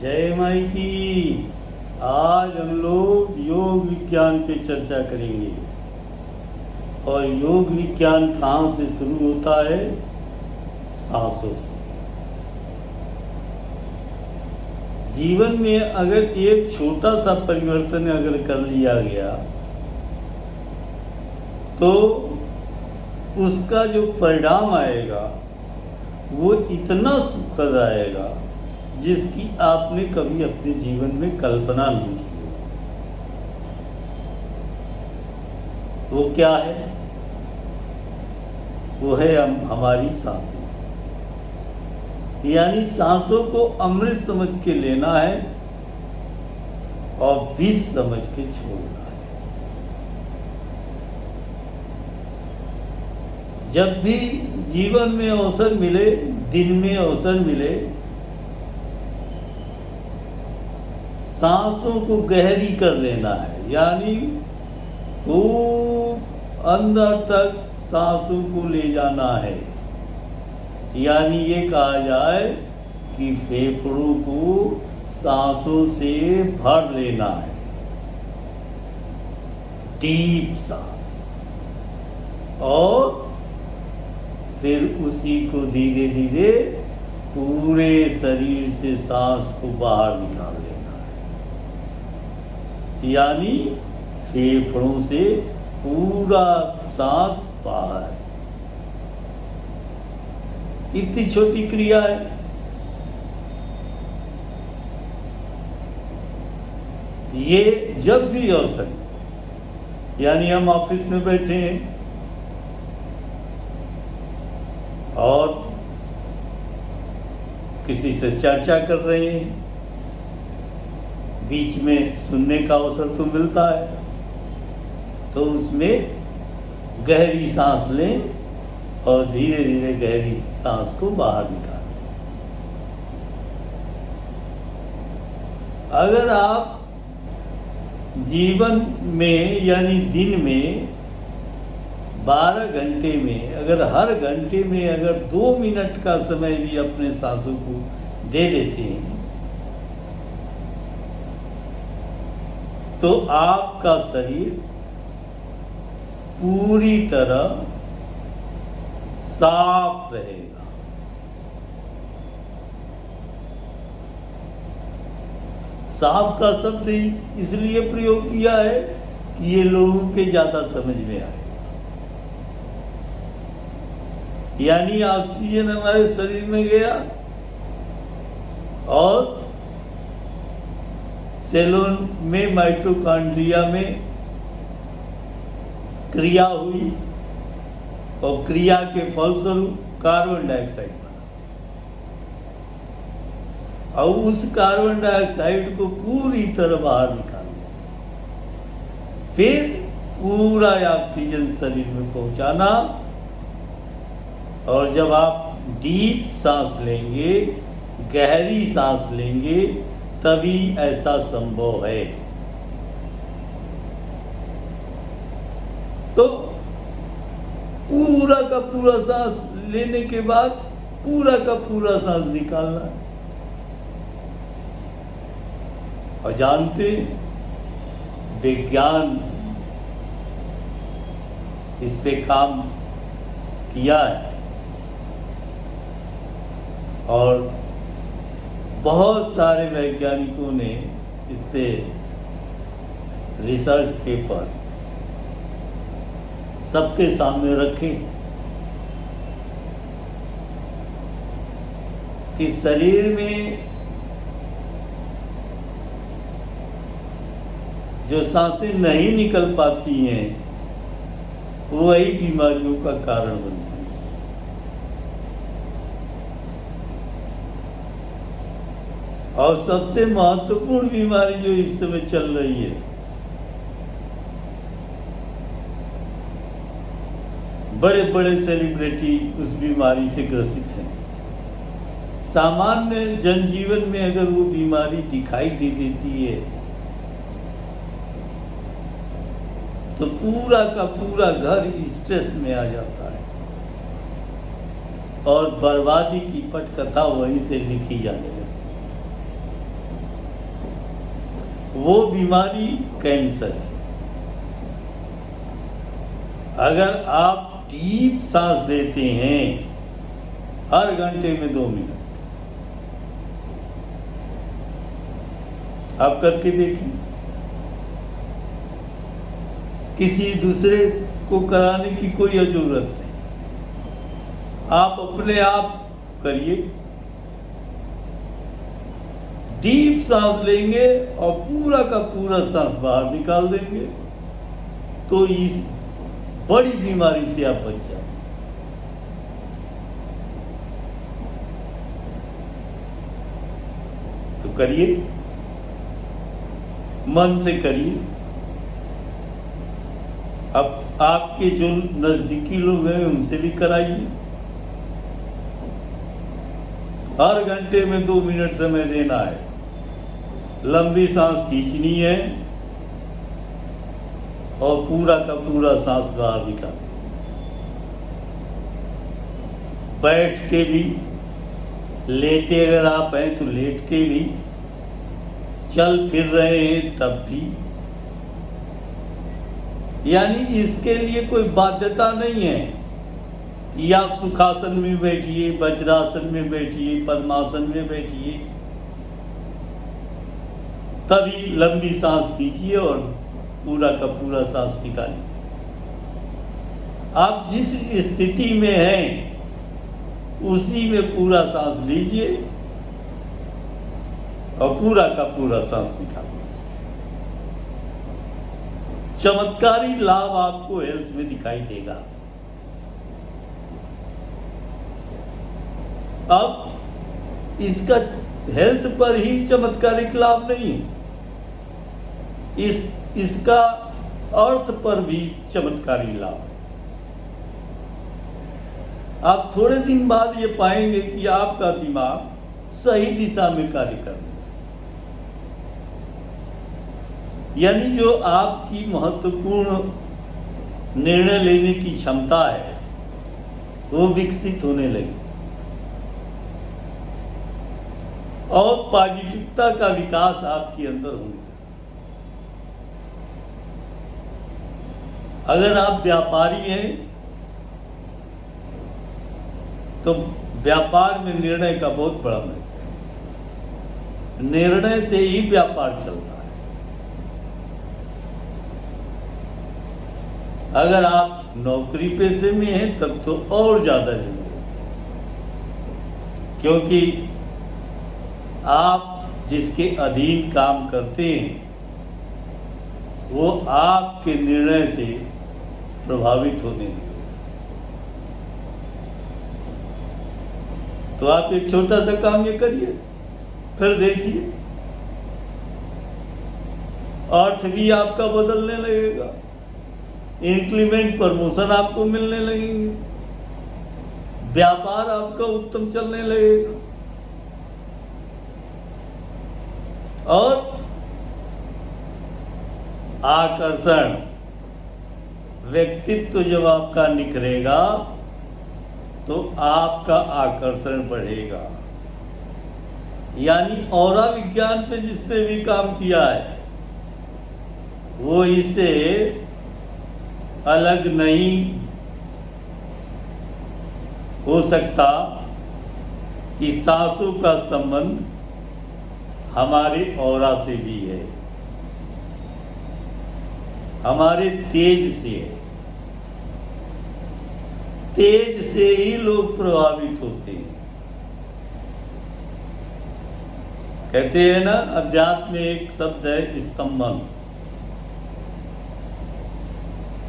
जय माई की। आज हम लोग योग विज्ञान पे चर्चा करेंगे। और योग विज्ञान कहाँ से शुरू होता है? सांसों से। जीवन में अगर एक छोटा सा परिवर्तन अगर कर लिया गया तो उसका जो परिणाम आएगा वो इतना सुखद आएगा जिसकी आपने कभी अपने जीवन में कल्पना नहीं की। वो क्या है? वो है हमारी सांसें। यानी सांसों को अमृत समझ के लेना है और विष समझ के छोड़ना है। जब भी जीवन में अवसर मिले, दिन में अवसर मिले, सांसों को गहरी कर लेना है। यानी खूब अंदर तक सांसों को ले जाना है। यानी ये कहा जाए कि फेफड़ों को सांसों से भर लेना है। डीप सांस, और फिर उसी को धीरे धीरे पूरे शरीर से सांस को बाहर निकाल लेना है। यानी फेफड़ों से पूरा सांस बाहर। इतनी छोटी क्रिया है। ये जब भी अवसर, यानी हम ऑफिस में बैठे हैं और किसी से चर्चा कर रहे हैं, बीच में सुनने का अवसर तो मिलता है, तो उसमें गहरी सांस लें और धीरे धीरे गहरी सांस को बाहर निकालें। अगर आप जीवन में यानी दिन में 12 घंटे में अगर हर घंटे में अगर 2 मिनट का समय भी अपने सांसों को दे देते हैं तो आपका शरीर पूरी तरह साफ रहेगा। साफ का शब्द इसलिए प्रयोग किया है कि ये लोगों के ज्यादा समझ में आए। यानी ऑक्सीजन हमारे शरीर में गया और सेलों में, माइटोकॉन्ड्रिया में क्रिया हुई और क्रिया के फलस्वरूप कार्बन डाइऑक्साइड बना और उस कार्बन डाइऑक्साइड को पूरी तरह बाहर निकाल दिया। फिर पूरा ऑक्सीजन शरीर में पहुंचाना। और जब आप डीप सांस लेंगे, गहरी सांस लेंगे, तभी ऐसा संभव है। तो पूरा का पूरा सांस लेने के बाद पूरा का पूरा सांस निकालना है। और जानते, विज्ञान इस पे काम किया है और बहुत सारे वैज्ञानिकों ने इस पे रिसर्च पेपर सबके सामने रखे कि शरीर में जो सांसें नहीं निकल पाती हैं वही बीमारियों का कारण बनती है। और सबसे महत्वपूर्ण बीमारी जो इस समय चल रही है, बड़े बड़े सेलिब्रिटी उस बीमारी से ग्रसित हैं। सामान्य जनजीवन में अगर वो बीमारी दिखाई दे देती है तो पूरा का पूरा घर स्ट्रेस में आ जाता है और बर्बादी की पटकथा वहीं से लिखी जाने लगती है। वो बीमारी कैंसर है। अगर आप डीप सांस लेते हैं हर घंटे में 2 मिनट, आप करके देखिए, किसी दूसरे को कराने की कोई जरूरत नहीं, आप अपने आप करिए। डीप सांस लेंगे और पूरा का पूरा सांस बाहर निकाल देंगे तो इस बड़ी बीमारी से आप बच जाए। तो करिए, मन से करिए। अब आपके जो नजदीकी लोग हैं उनसे भी कराइए। हर घंटे में 2 मिनट समय देना है, लंबी सांस खींचनी है और पूरा का पूरा सांस बाहर निकाल। बैठ के भी, लेटे अगर आप हैं तो लेट के भी, चल फिर रहे हैं तब भी। यानी इसके लिए कोई बाध्यता नहीं है कि आप सुखासन में बैठिए, वज्रासन में बैठिए, पद्मासन में बैठिए, तभी लंबी सांस कीजिए और पूरा का पूरा सांस निकालिए। आप जिस स्थिति में हैं उसी में पूरा सांस लीजिए और पूरा का पूरा सांस निकालिए। चमत्कारी लाभ आपको हेल्थ में दिखाई देगा। अब इसका हेल्थ पर ही चमत्कारिक लाभ नहीं है, इसका अर्थ पर भी चमत्कारी लाभ है। आप थोड़े दिन बाद ये पाएंगे कि आपका दिमाग सही दिशा में कार्य कर रहा है। यानी जो आपकी महत्वपूर्ण निर्णय लेने की क्षमता है वो विकसित होने लगी और पॉजिटिवता का विकास आपके अंदर होने लगा। अगर आप व्यापारी हैं तो व्यापार में निर्णय का बहुत बड़ा महत्व है। निर्णय से ही व्यापार चलता है। अगर आप नौकरी पेशे में हैं तब तो और ज्यादा जरूरी है, क्योंकि आप जिसके अधीन काम करते हैं वो आपके निर्णय से प्रभावित होने लगे। तो आप एक छोटा सा काम ये करिए, फिर देखिए अर्थ भी आपका बदलने लगेगा, इंक्रीमेंट प्रमोशन आपको मिलने लगेंगे, व्यापार आपका उत्तम चलने लगेगा और आकर्षण, व्यक्तित्व जब आपका निखरेगा तो आपका आकर्षण बढ़ेगा। यानी ऑरा विज्ञान पे जिसने भी काम किया है वो इसे अलग नहीं हो सकता कि सांसों का संबंध हमारे ऑरा से भी है, हमारे तेज से है। तेज से ही लोग प्रभावित होते हैं। कहते हैं ना, अध्यात्म में एक शब्द है स्तंभन,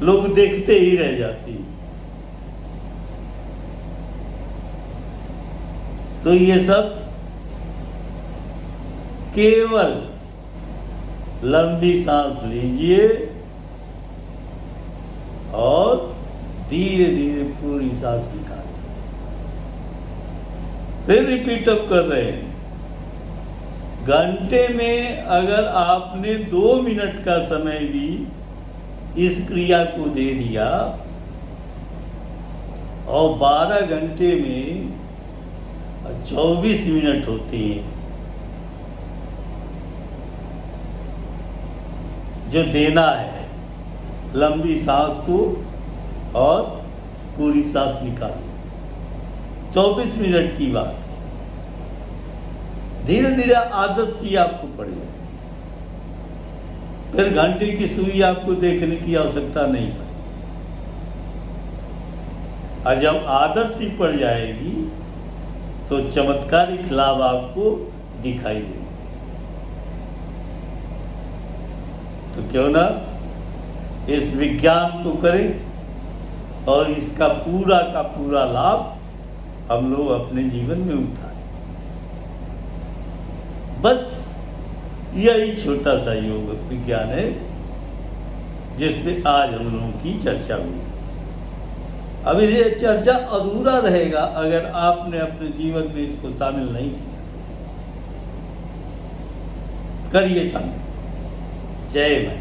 लोग देखते ही रह जाते हैं। तो ये सब केवल लंबी सांस लीजिए और धीरे धीरे पूरी सांस निकालिए। फिर रिपीट अप कर रहे हैं। घंटे में अगर आपने 2 मिनट का समय भी इस क्रिया को दे दिया और 12 घंटे में 24 मिनट होते हैं, जो देना है, लंबी सांस को और पूरी सांस निकालना। 24 मिनट की बात है। धीरे धीरे आदत सी आपको पड़ जाए, फिर घंटे की सुई आपको देखने की आवश्यकता नहीं पड़े। और जब आदत सी पड़ जाएगी तो चमत्कारिक लाभ आपको दिखाई देंगे। तो क्यों ना इस विज्ञान को करें और इसका पूरा का पूरा लाभ हम लोग अपने जीवन में उठाएं। बस यही छोटा सा योग विज्ञान है जिसमें आज हम लोगों की चर्चा हुई। अब ये चर्चा अधूरा रहेगा अगर आपने अपने जीवन में इसको शामिल नहीं किया। करिए शामिल। जय मां।